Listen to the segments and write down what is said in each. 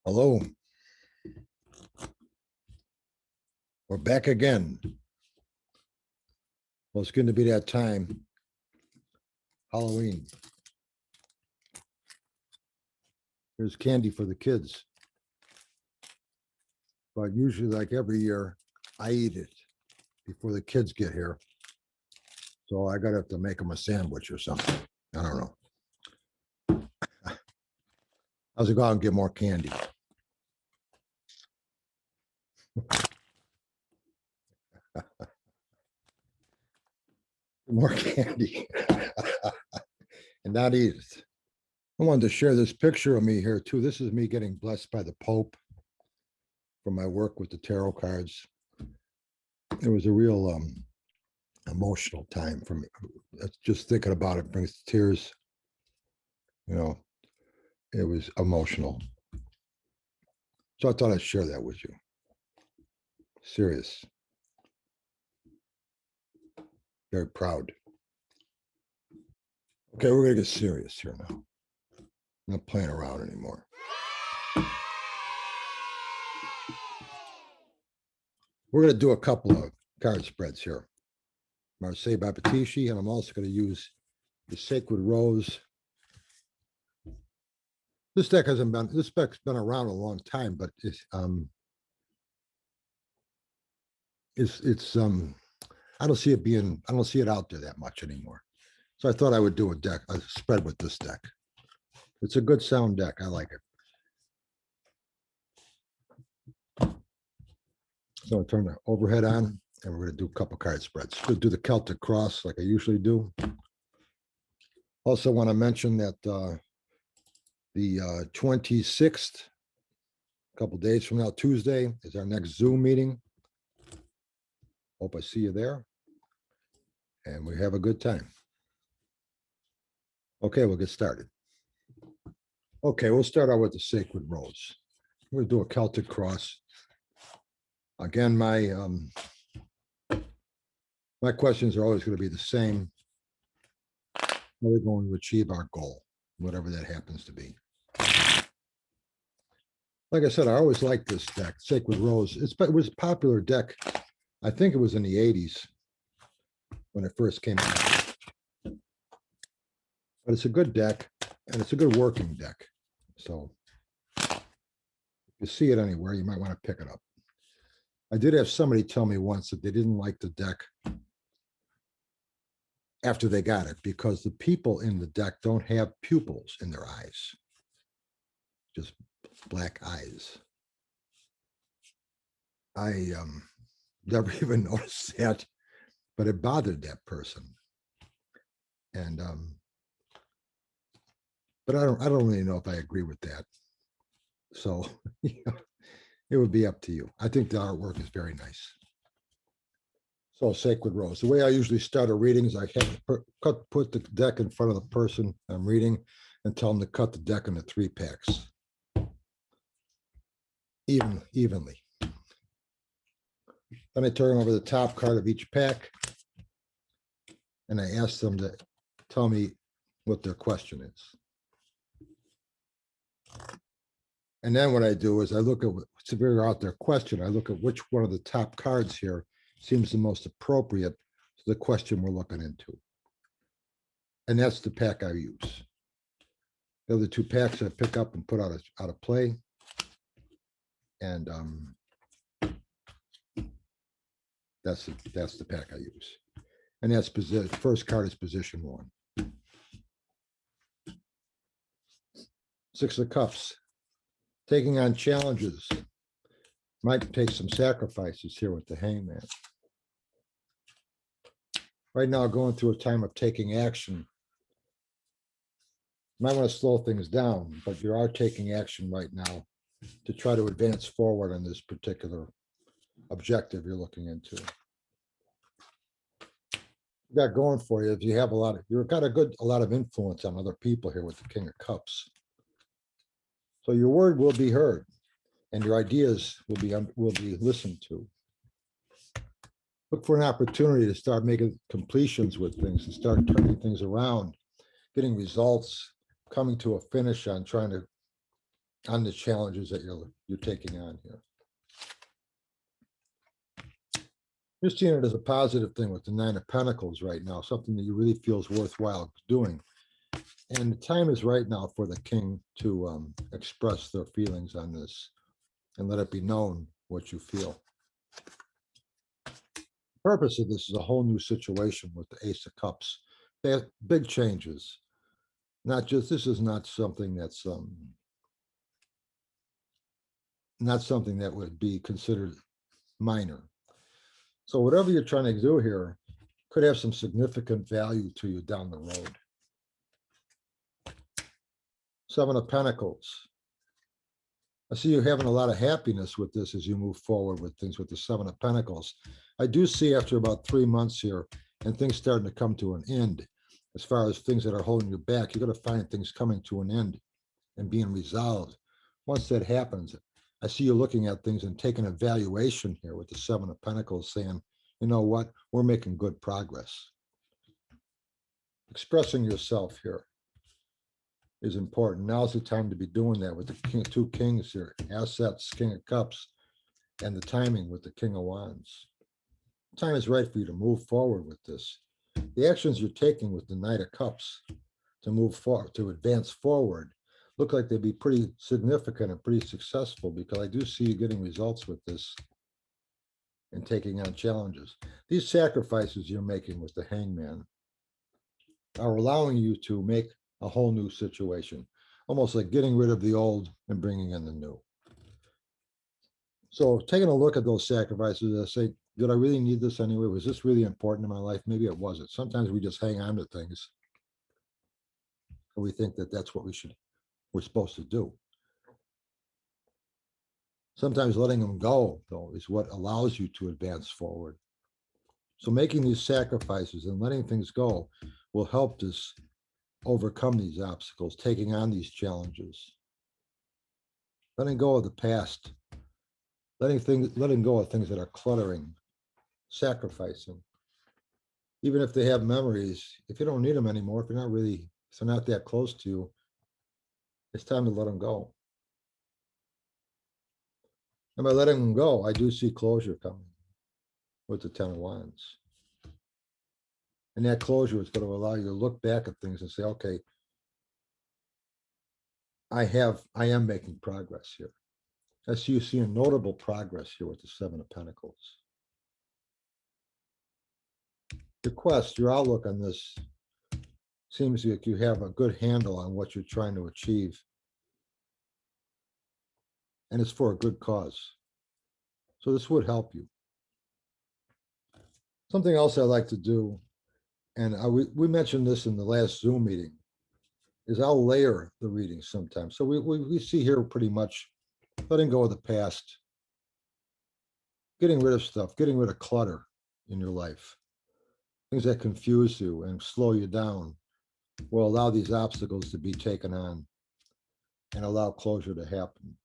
Hello, we're back again. Well, it's going to be that time, Halloween. There's candy for the kids. But usually, like every year, I eat it before the kids get here. So I got to have to make them a sandwich or something. I don't know. I was going to go out and get more candy. More candy and not eat it. I wanted to share this picture of me here too. This is me getting blessed by the Pope for my work with the tarot cards. It was a real emotional time for me. Just thinking about it brings tears. You know, it was emotional. So I thought I'd share that with you. Serious. Very proud. Okay, we're going to get serious here now. I'm not playing around anymore. We're going to do a couple of card spreads here. Marseille by Patici, and I'm also going to use the Sacred Rose. This deck's been around a long time, but it's I don't see it out there that much anymore. So I thought I would do a spread with this deck. It's a good sound deck. I like it. So I'll turn the overhead on, and we're going to do a couple card spreads. We'll do the Celtic Cross like I usually do. Also want to mention that the 26th, a couple days from now, Tuesday, is our next Zoom meeting. Hope I see you there. And we have a good time. Okay, we'll get started. Okay, we'll start out with the Sacred Rose. We're going to do a Celtic Cross. Again, my questions are always going to be the same. How are we going to achieve our goal, whatever that happens to be? Like I said, I always liked this deck, Sacred Rose. It was a popular deck. I think it was in the 80s when it first came out. But it's a good deck, and it's a good working deck. So if you see it anywhere, you might want to pick it up. I did have somebody tell me once that they didn't like the deck after they got it because the people in the deck don't have pupils in their eyes, just black eyes. I never even noticed that, but it bothered that person. And but I don't really know if I agree with that. So it would be up to you. I think the artwork is very nice. So Sacred Rose. The way I usually start a reading is I have to put the deck in front of the person I'm reading and tell them to cut the deck into 3 packs. Evenly. Then I turn over the top card of each pack and I ask them to tell me what their question is. And then what I do is I look at to figure out their question. I look at which one of the top cards here seems the most appropriate to the question we're looking into. And that's the pack I use. The other 2 packs I pick up and put out of play. And that's the pack I use. And that's first card is position 1. 6 of Cups. Taking on challenges. Might take some sacrifices here with the Hangman. Right now, going through a time of taking action. You might want to slow things down, but you are taking action right now to try to advance forward on this particular objective you're looking into. You got going for you if you have you've got a lot of influence on other people here with the King of Cups. So your word will be heard and your ideas will be listened to. Look for an opportunity to start making completions with things and start turning things around, getting results, coming to a finish on trying to on the challenges that you're taking on here. You're seeing it as a positive thing with the Nine of Pentacles right now, something that you really feel is worthwhile doing. And the time is right now for the king to express their feelings on this and let it be known what you feel. The purpose of this is a whole new situation with the Ace of Cups. They have big changes. This is not something that's not something that would be considered minor. So whatever you're trying to do here could have some significant value to you down the road. Seven of Pentacles. I see you having a lot of happiness with this as you move forward with things with the Seven of Pentacles. I do see after about 3 months here and things starting to come to an end, as far as things that are holding you back, you're going to find things coming to an end and being resolved. Once that happens, I see you looking at things and taking a valuation here with the Seven of Pentacles saying, you know what, we're making good progress. Expressing yourself here is important. Now's the time to be doing that with the two kings here, assets, King of Cups, and the timing with the King of Wands. The time is right for you to move forward with this. The actions you're taking with the Knight of Cups to move forward, to advance forward, look like they'd be pretty significant and pretty successful, because I do see you getting results with this and taking on challenges. These sacrifices you're making with the Hangman are allowing you to make a whole new situation, almost like getting rid of the old and bringing in the new. So taking a look at those sacrifices, I say, did I really need this anyway? Was this really important in my life? Maybe it wasn't. Sometimes we just hang on to things and we think that that's what we're supposed to do. Sometimes letting them go, though, is what allows you to advance forward. So making these sacrifices and letting things go will help us overcome these obstacles, taking on these challenges. Letting go of the past, letting go of things that are cluttering, sacrificing. Even if they have memories, if you don't need them anymore, if they're not that close to you, it's time to let them go. And by letting them go, I do see closure coming with the Ten of Wands. And that closure is going to allow you to look back at things and say, okay, I am making progress here. I see you seeing notable progress here with the Seven of Pentacles. Your quest, your outlook on this seems like you have a good handle on what you're trying to achieve. And it's for a good cause. So this would help you. Something else I like to do, and we mentioned this in the last Zoom meeting, is I'll layer the readings sometimes. So we see here pretty much letting go of the past, getting rid of stuff, getting rid of clutter in your life. Things that confuse you and slow you down will allow these obstacles to be taken on and allow closure to happen.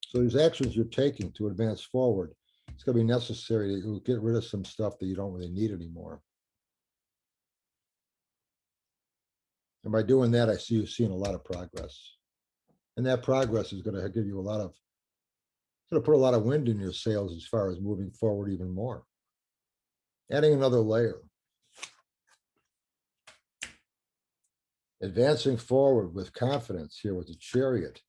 So these actions you're taking to advance forward, it's going to be necessary to get rid of some stuff that you don't really need anymore. And by doing that, I see you seeing a lot of progress. And that progress is going to give you it's going to put a lot of wind in your sails as far as moving forward even more. Adding another layer. Advancing forward with confidence here with the Chariot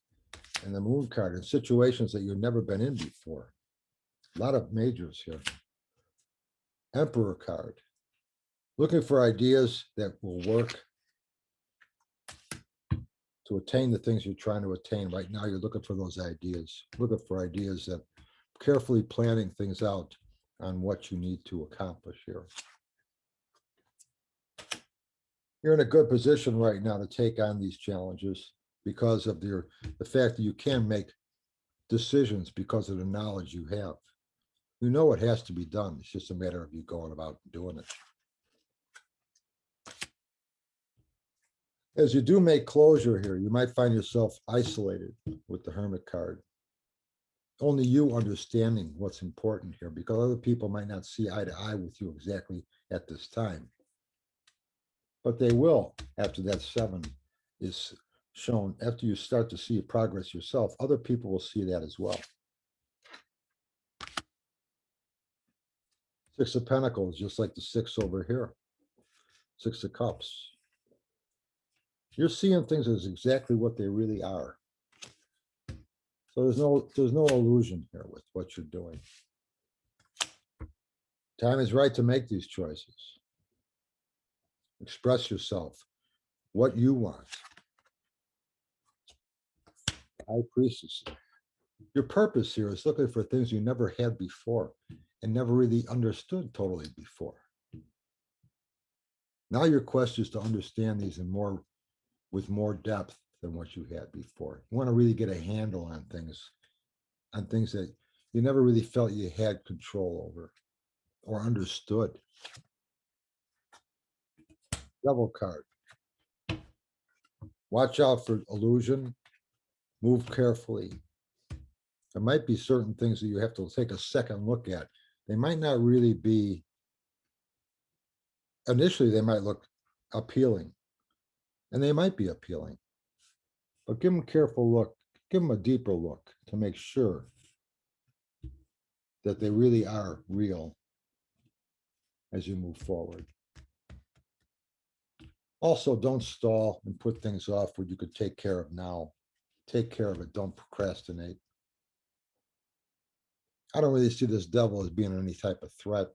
and the Moon card in situations that you've never been in before. A lot of majors here. Emperor card. Looking for ideas that will work to attain the things you're trying to attain. Right now, you're looking for those ideas. Looking for ideas that carefully planning things out on what you need to accomplish here. You're in a good position right now to take on these challenges because of the fact that you can make decisions because of the knowledge you have. You know what has to be done. It's just a matter of you going about doing it. As you do make closure here, you might find yourself isolated with the Hermit card. Only you understanding what's important here, because other people might not see eye to eye with you exactly at this time. But they will after that 7 is shown after you start to see progress yourself, other people will see that as well. Six of Pentacles, just like the six over here. Six of Cups. You're seeing things as exactly what they really are. So there's no illusion here with what you're doing. Time is right to make these choices. Express yourself, what you want. High Priestess. Your purpose here is looking for things you never had before and never really understood totally before. Now your quest is to understand these with more depth than what you had before. You want to really get a handle on things that you never really felt you had control over or understood. Devil card. Watch out for illusion. Move carefully. There might be certain things that you have to take a second look at. They might not really be, initially they might look appealing, and they might be appealing, but give them a careful look, give them a deeper look to make sure that they really are real as you move forward. Also, don't stall and put things off what you could take care of now. Take care of it. Don't procrastinate. I don't really see this devil as being any type of threat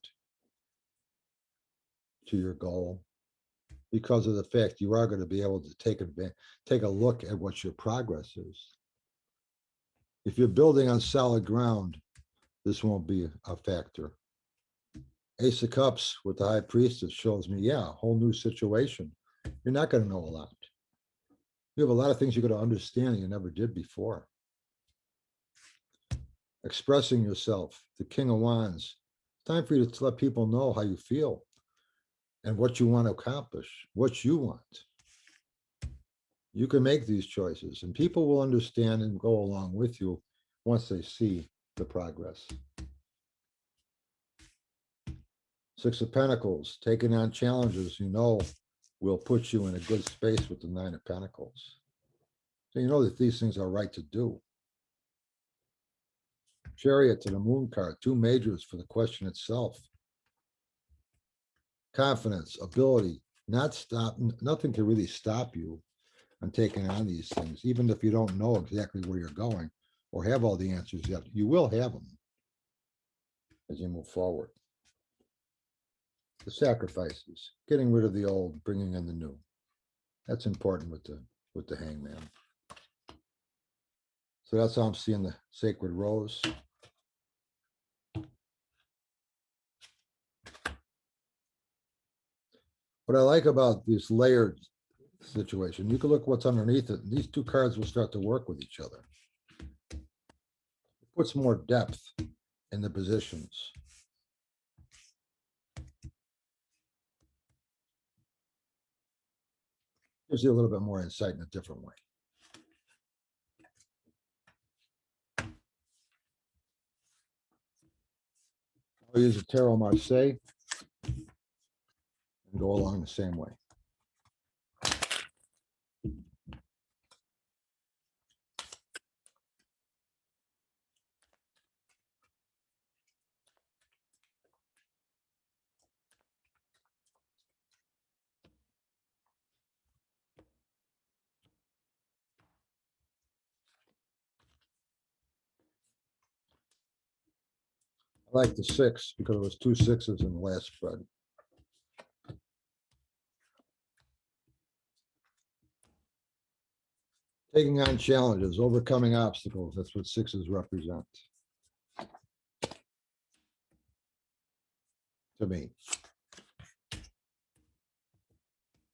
to your goal because of the fact you are going to be able to take a look at what your progress is. If you're building on solid ground, this won't be a factor. Ace of Cups with the High Priestess shows me, yeah, a whole new situation. You're not going to know a lot. You have a lot of things you're going to understand you never did before. Expressing yourself, the King of Wands. It's time for you to let people know how you feel and what you want to accomplish, what you want. You can make these choices, and people will understand and go along with you once they see the progress. Six of Pentacles, taking on challenges you know will put you in a good space with the Nine of Pentacles. So you know that these things are right to do. Chariot to the Moon card, two majors for the question itself. Confidence, ability, nothing can really stop you on taking on these things, even if you don't know exactly where you're going or have all the answers yet. You will have them as you move forward. The sacrifices, getting rid of the old, bringing in the new. That's important with the Hangman. So that's how I'm seeing the Sacred Rose. What I like about this layered situation, you can look what's underneath it. These two cards will start to work with each other. It puts more depth in the positions. Gives you a little bit more insight in a different way. I'll use a Tarot Marseille and go along the same way. I like the six because it was two sixes in the last spread. Taking on challenges, overcoming obstacles. That's what sixes represent to me.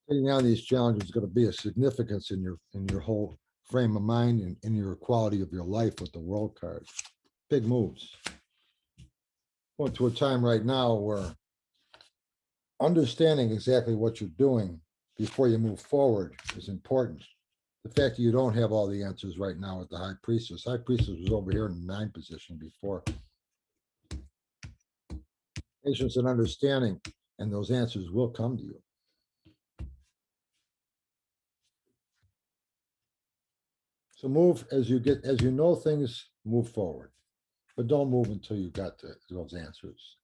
Taking on these challenges is going to be a significance in your whole frame of mind and in your quality of your life with the World card. Big moves. Going to a time right now where understanding exactly what you're doing before you move forward is important. The fact that you don't have all the answers right now with the High Priestess. High Priestess was over here in the 9 position before. Patience and understanding, and those answers will come to you. So move as you know things, move forward, but don't move until you got those answers.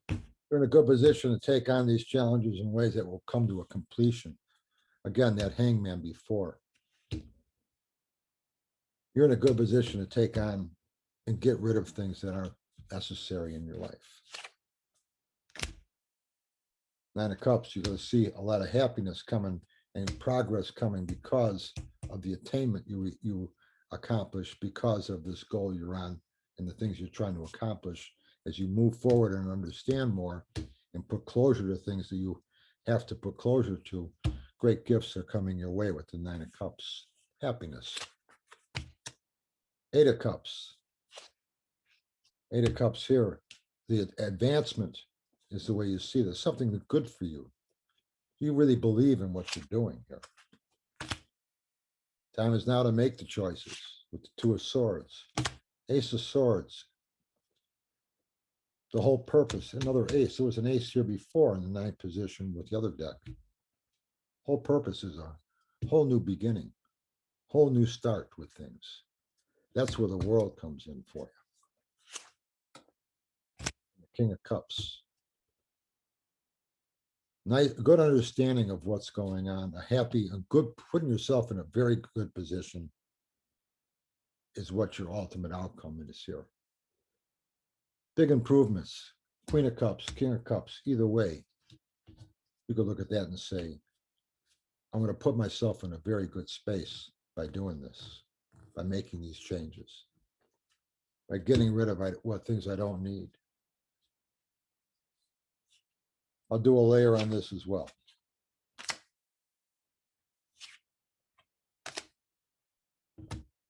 You're in a good position to take on these challenges in ways that will come to a completion. Again, that hangman before. You're in a good position to take on and get rid of things that aren't necessary in your life. Nine of Cups, you're going to see a lot of happiness coming and progress coming because of the attainment you accomplish because of this goal you're on and the things you're trying to accomplish as you move forward and understand more and put closure to things that you have to put closure to. Great gifts are coming your way with the Nine of Cups. Happiness. Eight of Cups. Eight of Cups here. The advancement is the way you see this. Something good for you. You really believe in what you're doing here. Time is now to make the choices with the Two of Swords. Ace of Swords. The whole purpose, another ace. There was an ace here before in the ninth position with the other deck. Whole purpose is a whole new beginning, whole new start with things. That's where the world comes in for you. The King of Cups. Nice, good understanding of what's going on. Putting yourself in a very good position is what your ultimate outcome is here. Big improvements. Queen of Cups, King of Cups, either way, you could look at that and say, I'm going to put myself in a very good space by doing this, by making these changes, by getting rid of what things I don't need. I'll do a layer on this as well.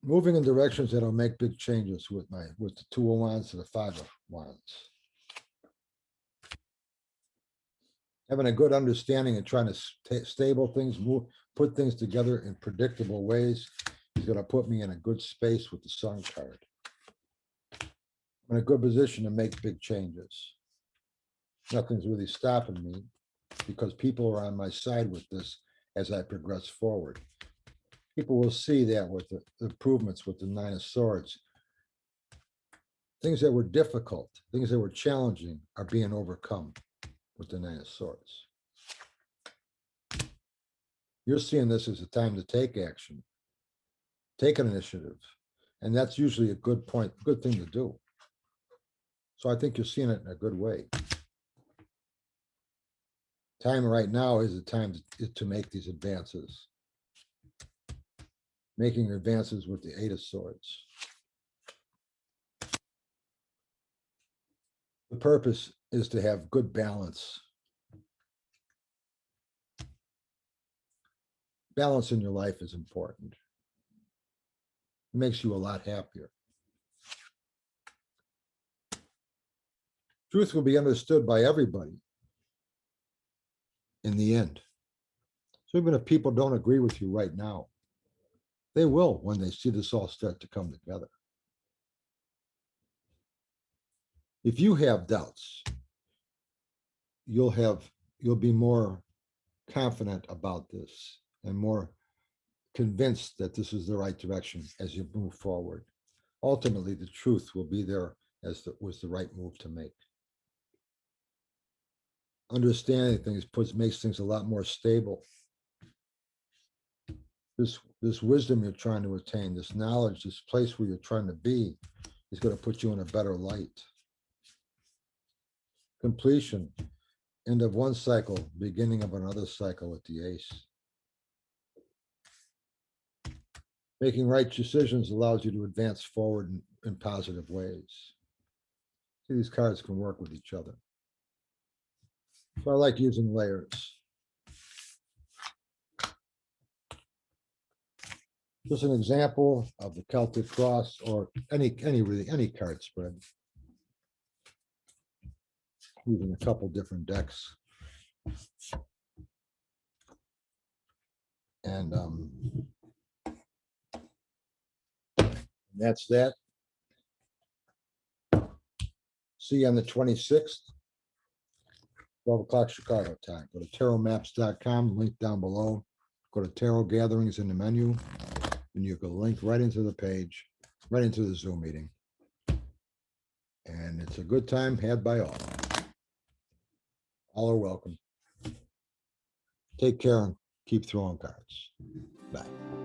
Moving in directions that'll make big changes with the Two of Wands to the Five of Wands. Having a good understanding and trying to stable things, put things together in predictable ways is going to put me in a good space with the Sun card. I'm in a good position to make big changes. Nothing's really stopping me because people are on my side with this as I progress forward. People will see that with the improvements with the Nine of Swords. Things that were difficult, things that were challenging are being overcome with the Nine of Swords. You're seeing this as a time to take action, take an initiative, and that's usually a good thing to do. So I think you're seeing it in a good way. Time right now is the time to make these advances. Making advances with the Eight of Swords. The purpose is to have good balance. Balance in your life is important. It makes you a lot happier. Truth will be understood by everybody in the end. So even if people don't agree with you right now, they will when they see this all start to come together. If you have doubts, you'll be more confident about this and more convinced that this is the right direction as you move forward. Ultimately, the truth will be there as was the right move to make. Understanding things makes things a lot more stable. This wisdom you're trying to attain, this knowledge, this place where you're trying to be is going to put you in a better light. Completion, end of one cycle, beginning of another cycle with the ace. Making right decisions allows you to advance forward in positive ways. See, these cards can work with each other. So I like using layers. Just an example of the Celtic Cross or any card spread. Using a couple different decks. And that's that. See you on the 26th, 12 o'clock Chicago time. Go to tarotmaps.com, link down below. Go to Tarot Gatherings in the menu, and you can link right into the page, right into the Zoom meeting. And it's a good time had by all. All are welcome. Take care and keep throwing cards. Bye.